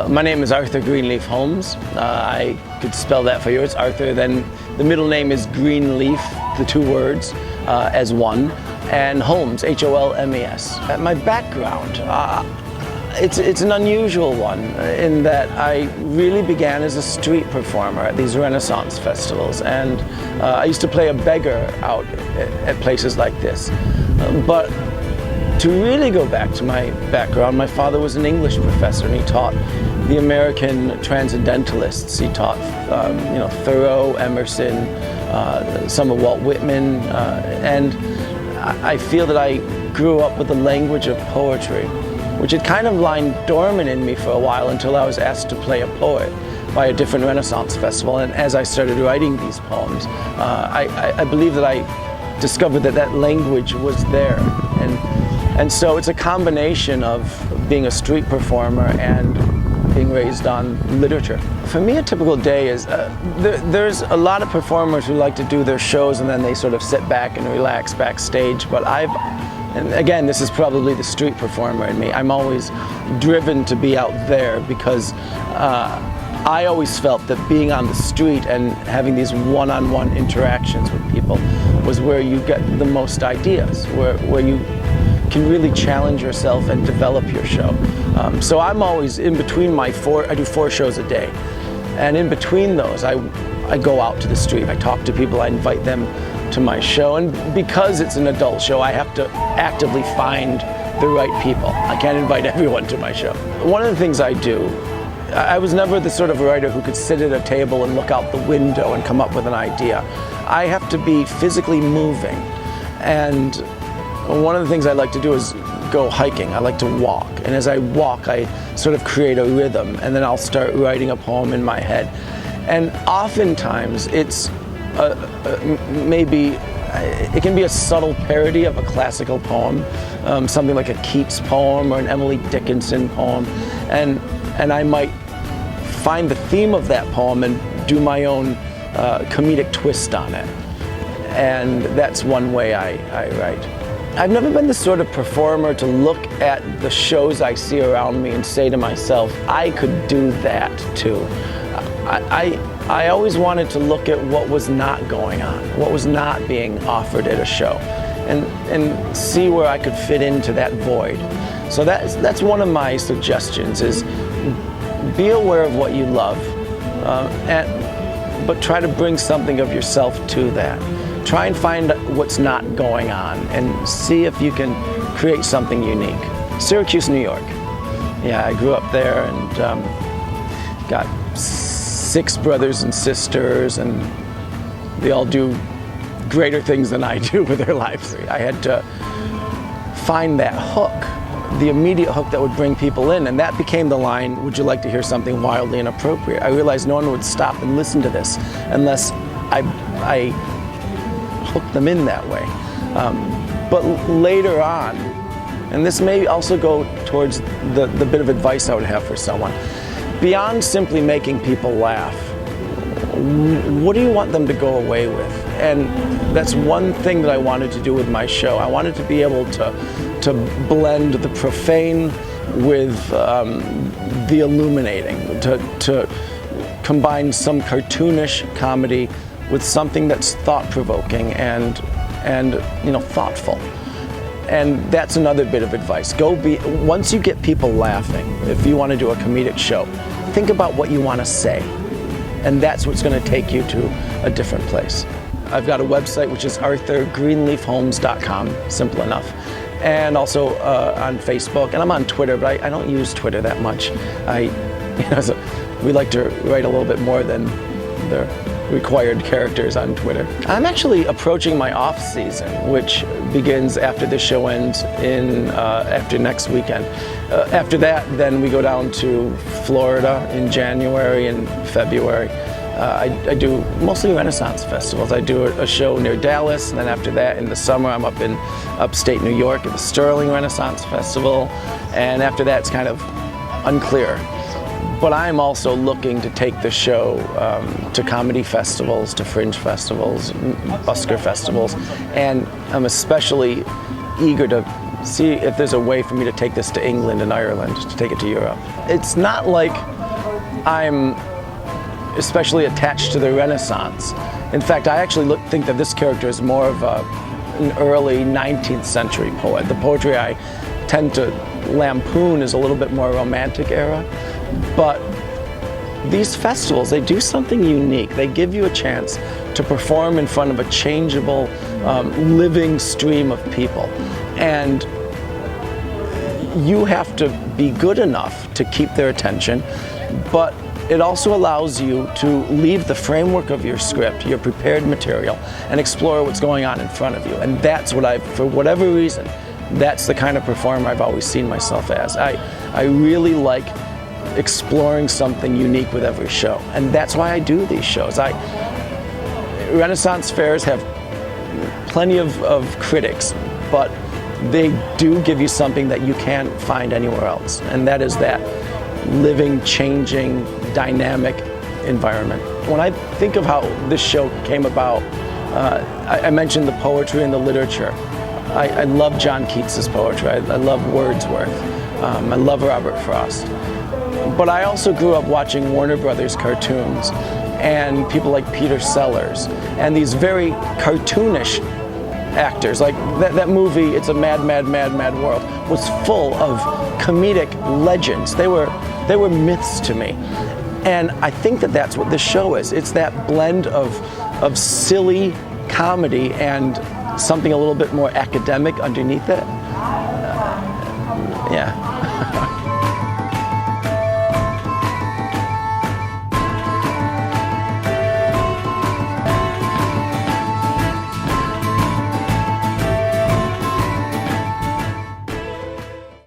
My name is Arthur Greenleaf Holmes. I could spell that for you. It's Arthur. Then the middle name is Greenleaf, the two words, as one, and Holmes, H-O-L-M-E-S. My background, it's an unusual one in that I really began as a street performer at these Renaissance festivals, and I used to play a beggar out at places like this. But to really go back to my background, my father was an English professor, and he taught the American transcendentalists. He taught, Thoreau, Emerson, some of Walt Whitman, and I feel that I grew up with the language of poetry, which had kind of lying dormant in me for a while until I was asked to play a poet by a different Renaissance festival. And as I started writing these poems, I believe that I discovered that language was there. And so it's a combination of being a street performer and being raised on literature. For me, a typical day is, there's a lot of performers who like to do their shows and then they sort of sit back and relax backstage, but and again, this is probably the street performer in me. I'm always driven to be out there because I always felt that being on the street and having these one-on-one interactions with people was where you get the most ideas, where you can really challenge yourself and develop your show. So I'm always in between I do 4 shows a day. And in between those, I go out to the street. I talk to people, I invite them to my show. And because it's an adult show, I have to actively find the right people. I can't invite everyone to my show. One of the things I do, I was never the sort of writer who could sit at a table and look out the window and come up with an idea. I have to be physically moving. And one of the things I like to do is go hiking. I like to walk. And as I walk, I sort of create a rhythm, and then I'll start writing a poem in my head. And oftentimes it's it can be a subtle parody of a classical poem, something like a Keats poem or an Emily Dickinson poem. And I might find the theme of that poem and do my own comedic twist on it. And that's one way I write. I've never been the sort of performer to look at the shows I see around me and say to myself, I could do that too. I always wanted to look at what was not going on, what was not being offered at a show, and see where I could fit into that void. So that's one of my suggestions, is be aware of what you love, but try to bring something of yourself to that. Try and find what's not going on and see if you can create something unique. Syracuse, New York. Yeah, I grew up there and got 6 brothers and sisters, and they all do greater things than I do with their lives. I had to find that hook, the immediate hook that would bring people in, and that became the line, would you like to hear something wildly inappropriate? I realized no one would stop and listen to this unless I hook them in that way. But later on, and this may also go towards the bit of advice I would have for someone, beyond simply making people laugh, what do you want them to go away with? And that's one thing that I wanted to do with my show. I wanted to be able to blend the profane with the illuminating, to combine some cartoonish comedy with something that's thought-provoking and thoughtful. And that's another bit of advice. Once you get people laughing, if you want to do a comedic show, think about what you want to say. And that's what's going to take you to a different place. I've got a website, which is arthurgreenleafholmes.com, simple enough. And also on Facebook, and I'm on Twitter, but I don't use Twitter that much. We like to write a little bit more than the required characters on Twitter. I'm actually approaching my off season, which begins after the show ends after next weekend. After that, then we go down to Florida in January and February. I do mostly Renaissance festivals. I do a show near Dallas, and then after that, in the summer, I'm up in upstate New York at the Sterling Renaissance Festival, and after that, it's kind of unclear. But I'm also looking to take the show to comedy festivals, to fringe festivals, busker festivals, and I'm especially eager to see if there's a way for me to take this to England and Ireland, to take it to Europe. It's not like I'm especially attached to the Renaissance. In fact, I actually think that this character is more of an early 19th century poet. The poetry I tend to lampoon is a little bit more romantic era, but these festivals, they do something unique. They give you a chance to perform in front of a changeable, living stream of people. And you have to be good enough to keep their attention, but it also allows you to leave the framework of your script, your prepared material, and explore what's going on in front of you. And that's what for whatever reason, that's the kind of performer I've always seen myself as. I really like exploring something unique with every show. And that's why I do these shows. Renaissance fairs have plenty of critics, but they do give you something that you can't find anywhere else. And that is that living, changing, dynamic environment. When I think of how this show came about, I mentioned the poetry and the literature. I love John Keats's poetry. I love Wordsworth. I love Robert Frost. But I also grew up watching Warner Brothers cartoons and people like Peter Sellers and these very cartoonish actors. Like that movie, It's a Mad, Mad, Mad, Mad World, was full of comedic legends. They were myths to me. And I think that that's what this show is. It's that blend of silly comedy and something a little bit more academic underneath it. Yeah.